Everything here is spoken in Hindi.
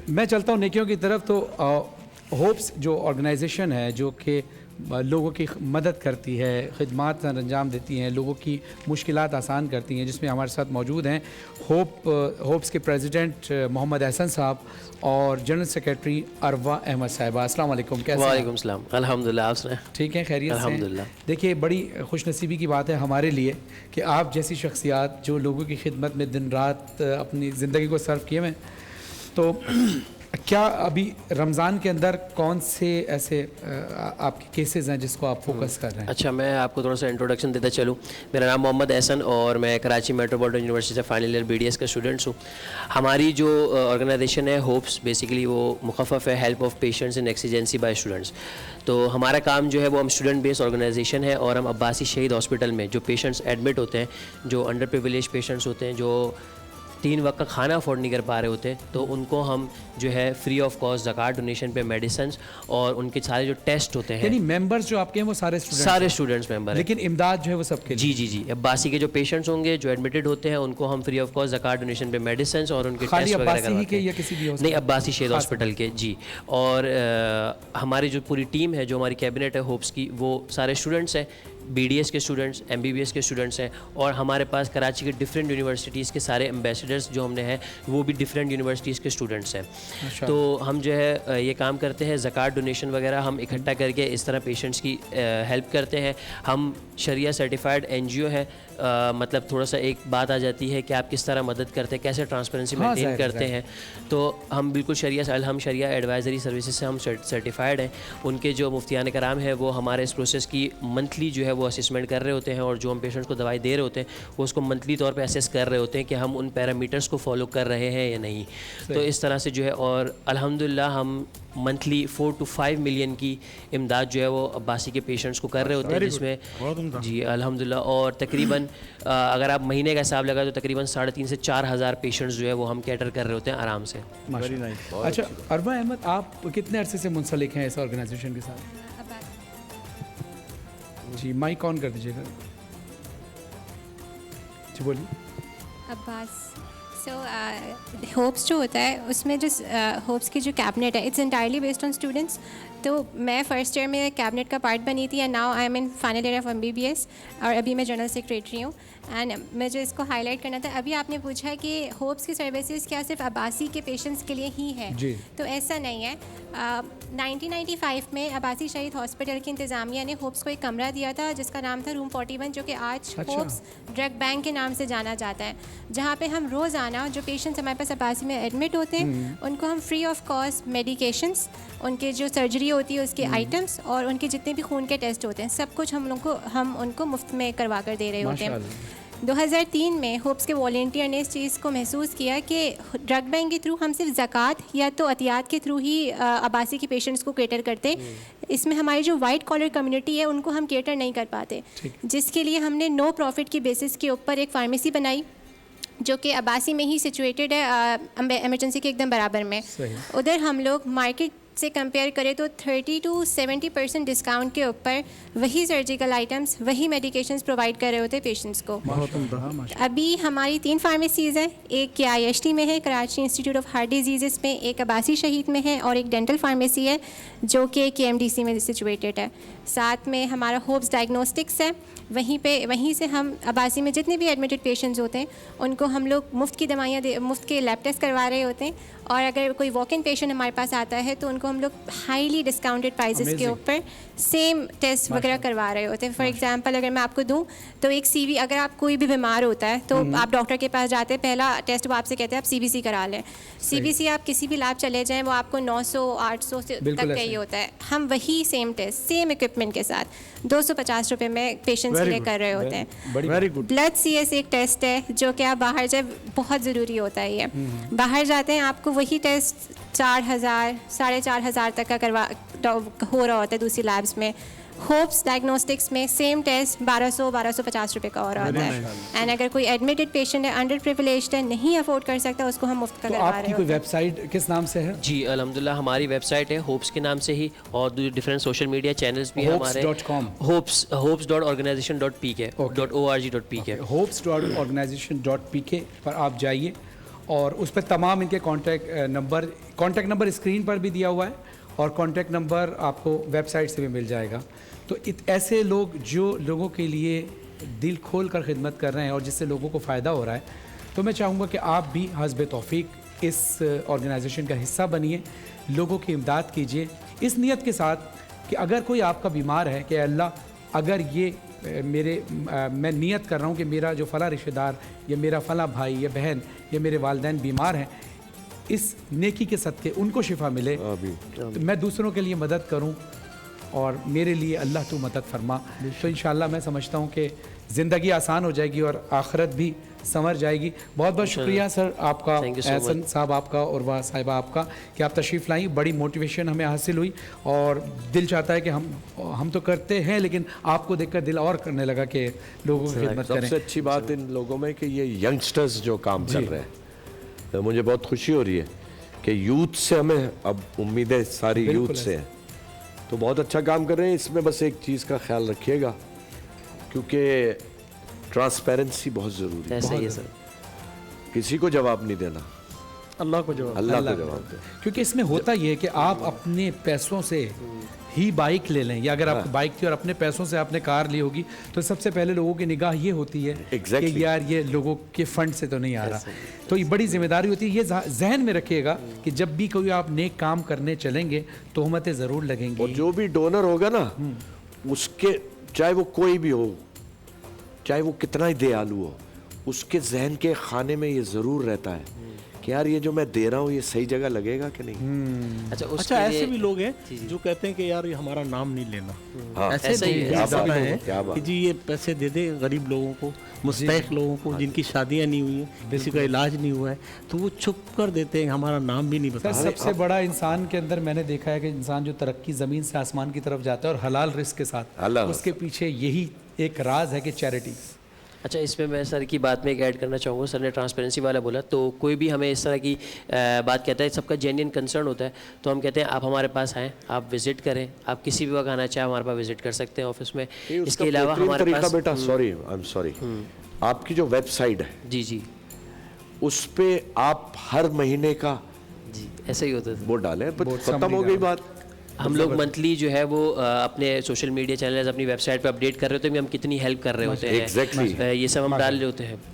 मैं चलता हूँ नेकियों की तरफ। तो होप्स जो ऑर्गेनाइजेशन है जो कि लोगों की मदद करती है, खिदमात अंजाम देती हैं, लोगों की मुश्किलात आसान करती हैं, जिसमें हमारे साथ मौजूद हैं होप्स के प्रेसिडेंट मोहम्मद एहसन साहब और जनरल सेक्रेटरी अरवा अहमद साहिबा। अस्सलाम वालेकुम, कैसे हैं? वालेकुम सलाम, अल्हम्दुलिल्लाह। आप सुनाएं? ठीक है, खैरियत से? अल्हम्दुलिल्लाह। देखिए, बड़ी खुशनसीबी की बात है हमारे लिए कि आप जैसी शख्सियात जो लोगों की खिदमत में दिन रात अपनी ज़िंदगी को सर्व किए हुए, तो क्या अभी रमज़ान के अंदर कौन से ऐसे आपके केसेस हैं जिसको आप फोकस कर रहे हैं? अच्छा, मैं आपको थोड़ा सा इंट्रोडक्शन देता चलूँ। मेरा नाम मोहम्मद एहसन और मैं कराची मेट्रोपॉलिटन यूनिवर्सिटी से फाइनल ईयर BDS का स्टूडेंट्स हूँ। हमारी जो ऑर्गेनाइजेशन है होप्स, बेसिकली वो मुखफ़फ़ है help of patients in exigency by students. तो हमारा काम जो है वो हम स्टूडेंट बेस्ड ऑर्गेनाइजेशन है और हम अब्बासी शहीद हॉस्पिटल में जो पेशेंट्स एडमिट होते हैं, जो अंडर प्रिविलेज पेशेंट्स होते हैं, जो 3 वक्त का खाना अफोर्ड नहीं कर पा रहे होते, तो उनको हम जो है फ्री ऑफ कॉस्ट ज़कात डोनेशन पे मेडिसिन और उनके सारे जो टेस्ट होते हैं। यानी मेंबर्स जो आपके हैं वो सारे स्टूडेंट्स मेंबर हैं, लेकिन इमदाद जो है वो सबके लिए? जी। अब्बासी के जो पेशेंट्स होंगे जो एडमिटेड होते हैं उनको हम फ्री ऑफ कॉस्ट ज़कात डोनेशन पे मेडिसिन और उनके टेस्ट वगैरह करवाते हैं। या किसी भी नहीं, अब्बासी शहीद हॉस्पिटल के जी। और हमारी जो पूरी टीम है, जो हमारी कैबिनेट है होप्स की, वो सारे स्टूडेंट्स हैं, BDS के स्टूडेंट्स, MBBS के स्टूडेंट्स हैं और हमारे पास कराची के डिफरेंट यूनिवर्सिटीज़ के सारे एम्बेसडर्स जो हमने हैं वो भी डिफरेंट यूनिवर्सिटीज़ के स्टूडेंट्स हैं। तो हम जो है ये काम करते हैं, ज़कात डोनेशन वगैरह हम इकट्ठा करके इस तरह पेशेंट्स की हेल्प करते हैं। हम शरिया सर्टिफाइड NGO है, मतलब थोड़ा सा एक बात आ जाती है कि आप किस तरह मदद करते हैं, कैसे ट्रांसपेरेंसी मेंटेन करते हैं। तो हम बिल्कुल शरिया एडवाइजरी सर्विसेज से हम सर्टिफाइड हैं। उनके जो मुफ्तियान कराम है वो हमारे इस प्रोसेस की मंथली जो है वो असेसमेंट कर रहे होते हैं और जो हम पेशेंट्स को दवाई दे रहे होते हैं वो उसको मंथली तौर पे असेस कर रहे होते हैं कि हम उन पैरामीटर्स को फॉलो कर रहे हैं या नहीं। तो इस तरह से जो है, और अल्हम्दुलिल्लाह हम मंथली 4 to 5 मिलियन की इमदाद जो है वो अब्बासी के पेशेंट्स को कर रहे होते हैं, जिसमें जी अल्हम्दुलिल्लाह। और तकरीबन अगर आप महीने का हिसाब लगा तो तकरीबन 3,500 से 4,000 पेशेंट्स जो है वो हम कैटर कर रहे होते हैं आराम से। अच्छा, अरवा अहमद, आप कितने अरसे से मुंसलिक हैं इस ऑर्गेनाइजेशन के साथ? जी, माइक ऑन कर दीजिएगा। जी बोलिए। अब्बास। सो होप्स जो होता है उसमें जो होप्स की जो कैबिनेट है, it's entirely based on students. तो मैं फ़र्स्ट ईयर में कैबिनेट का पार्ट बनी थी and now I am in final year of MBBS और अभी मैं जनरल सेक्रेटरी हूँ। एंड मुझे इसको हाईलाइट करना था, अभी आपने पूछा कि होप्स की सर्विसेज क्या सिर्फ अब्बासी के पेशेंट्स के लिए ही है? तो ऐसा नहीं है। 1995 में अब्बासी शहीद हॉस्पिटल की इंतज़ामिया ने होप्स को एक कमरा दिया था जिसका नाम था रूम 41, जो कि आज होप्स ड्रग बैंक के नाम से जाना जाता है, जहाँ पे हम रोज़ाना जो पेशेंट्स हमारे पास अब्बासी में एडमिट होते हैं उनको हम फ्री ऑफ कॉस्ट मेडिकेशंस, उनके जो सर्जरी होती है उसके आइटम्स और उनके जितने भी खून के टेस्ट होते हैं सब कुछ हम उनको मुफ्त में करवा कर दे रहे होते हैं। 2003 में होप्स के वॉलंटियर ने इस चीज़ को महसूस किया कि ड्रग बैंक के थ्रू हम सिर्फ ज़कात या तो अतियात के थ्रू ही अब्बासी के पेशेंट्स को केटर करते, इसमें हमारी जो वाइट कॉलर कम्युनिटी है उनको हम केटर नहीं कर पाते, जिसके लिए हमने नो प्रॉफिट की बेसिस के ऊपर एक फार्मेसी बनाई जो कि अब्बासी में ही सिचुएटेड है, एमरजेंसी के एकदम बराबर में। उधर हम लोग मार्केट से कंपेयर करें तो 30 to 70% डिस्काउंट के ऊपर वही सर्जिकल आइटम्स, वही मेडिकेशंस प्रोवाइड कर रहे होते पेशेंट्स को। अभी हमारी 3 फार्मेसीज़ हैं, एक के IHT में है, Karachi institute of heart disease में, एक अब्बासी शहीद में है और एक डेंटल फार्मेसी है जो कि KMDC में सिचुएटेड है। साथ में हमारा होप्स डायग्नोस्टिक्स है, वहीं से हम अब्बासी में जितने भी एडमिटेड पेशेंट्स होते हैं उनको हम लोग मुफ्त की दवाइयाँ मुफ्त के लैब टेस्ट करवा रहे होते हैं। और अगर कोई वॉक इन पेशेंट हमारे पास आता है तो उनको हम लोग हाईली डिस्काउंटेड प्राइसेस के ऊपर सेम टेस्ट वगैरह करवा रहे होते हैं। फॉर एग्जांपल अगर मैं आपको दूं तो एक CV, अगर आप कोई भी बीमार होता है तो आप डॉक्टर के पास जाते हैं, पहला टेस्ट वो आपसे कहते हैं आप CBC करा लें। CBC आप किसी भी लैब चले जाएँ वो आपको 900-800 तक का ही होता है। हम वही सेम टेस्ट सेम इक्विपमेंट के साथ 250 रुपये में पेशेंट्स के लिए कर रहे होते हैं। ब्लड CS एक टेस्ट है जो कि आप बाहर जाए बहुत ज़रूरी होता है। ये बाहर जाते हैं आपको वही टेस्ट 4,000 4,500 तक का हो रहा होता है दूसरी लैब्स में। होप्स डायग्नोस्टिक्स में सेम टेस्ट 1250 रुपये का हो रहा होता है। एंड अगर कोई एडमिटेड पेशेंट है, अंडर प्रिविलेज्ड है, नहीं अफोर्ड कर सकता, उसको हम मुफ्त का करवा रहे हैं। आपकी कोई वेबसाइट किस नाम से है? जी अल्हम्दुलिल्लाह हमारी वेबसाइट है होप्स के नाम से ही और डिफरेंट सोशल मीडिया चैनल्स भी हैं हमारे। hops.organization.pk .org.pk hops.organization.pk पर आप जाइए और उस पर तमाम इनके कॉन्टैक्ट नंबर स्क्रीन पर भी दिया हुआ है और कॉन्टैक्ट नंबर आपको वेबसाइट से भी मिल जाएगा। तो ऐसे लोग जो लोगों के लिए दिल खोल कर खिदमत कर रहे हैं और जिससे लोगों को फ़ायदा हो रहा है, तो मैं चाहूँगा कि आप भी हस्ब तौफीक इस ऑर्गेनाइजेशन का हिस्सा बनिए, लोगों की इमदाद कीजिए इस नियत के साथ कि अगर कोई आपका बीमार है कि अल्लाह अगर ये मैं नियत कर रहा हूँ कि मेरा जो फ़ला रिश्तेदार या मेरा फ़ला भाई या बहन या मेरे वालिदैन बीमार हैं, इस नेकी के सदक़े उनको शिफा मिले, तो मैं दूसरों के लिए मदद करूँ और मेरे लिए अल्लाह तू मदद फरमा। तो इंशाअल्लाह मैं समझता हूँ कि ज़िंदगी आसान हो जाएगी और आखिरत भी संवर जाएगी। बहुत बहुत शुक्रिया सर आपका, एहसन साहब आपका और वाह साहिबा आपका कि आप तशरीफ़ लाई। बड़ी मोटिवेशन हमें हासिल हुई और दिल चाहता है कि हम तो करते हैं लेकिन आपको देखकर दिल और करने लगा कि लोगों की खिदमत करें। सबसे अच्छी बात इन लोगों में कि ये यंगस्टर्स जो काम कर रहे हैं, तो मुझे बहुत खुशी हो रही है कि यूथ से हमें अब उम्मीदें सारी यूथ से हैं, तो बहुत अच्छा काम कर रहे हैं। इसमें बस एक चीज़ का ख्याल रखिएगा क्योंकि ट्रांसपेरेंसी बहुत ज़रूरी है। ऐसा ही है सर, किसी को जवाब नहीं देना, अल्लाह को जवाब, अल्लाह को जवाब दे। क्योंकि इसमें होता ये है कि आप अपने पैसों से ही बाइक ले लें या अगर आपकी बाइक थी और अपने पैसों से आपने कार ली होगी तो सबसे पहले लोगों की निगाह ये होती है कि यार ये लोगों के फंड से तो नहीं आ रहा। तो ये बड़ी जिम्मेदारी होती है। ये जहन में रखिएगा कि जब भी कोई आप नेक काम करने चलेंगे तोहमतें ज़रूर लगेंगी। और जो भी डोनर होगा ना, उसके चाहे वो कोई भी हो, चाहे वो कितना ही दयालु हो, उसके जहन के खाने में ये ज़रूर रहता है कि यार ये जो मैं दे रहा हूँ ये सही जगह लगेगा कि नहीं। अच्छा ऐसे भी लोग हैं जो कहते हैं कि यार ये हमारा नाम नहीं लेना। हाँ, ऐसे ऐसा ही भी है। ज़माना है क्या बात। कि जी ये पैसे दे दे गरीब लोगों को, मुस्तहिक लोगों को जिनकी शादियां नहीं हुई हैं, किसी का इलाज नहीं हुआ है, तो वो छुप कर देते हैं, हमारा नाम भी नहीं सर बता। सबसे बड़ा इंसान के अंदर मैंने देखा है कि इंसान जो तरक्की ज़मीन से आसमान की तरफ जाता है और हलाल रिस्क के साथ, उसके पीछे यही एक राज है कि चैरिटी। अच्छा, इसमें मैं सर की बात में एक ऐड करना चाहूँगा। सर ने ट्रांसपेरेंसी वाला बोला, तो कोई भी हमें इस तरह की बात कहता है, सबका जेन्युइन कंसर्न होता है, तो हम कहते हैं आप हमारे पास आएँ, आप विज़िट करें, आप किसी भी वक्त आना चाहें हमारे पास विज़िट कर सकते हैं ऑफिस में। इसके अलावा हमारे पास बेटा आई एम सॉरी, आपकी जो वेबसाइट है जी जी उस पे आप हर महीने का जी ऐसा ही होता था। वो डालें, खत्म हो गई बात। हम लोग मंथली जो है वो अपने सोशल मीडिया चैनल्स अपनी वेबसाइट पे अपडेट कर रहे होते हैं कि हम कितनी हेल्प कर रहे होते हैं। Exactly. ये सब हम डाल रहे होते हैं।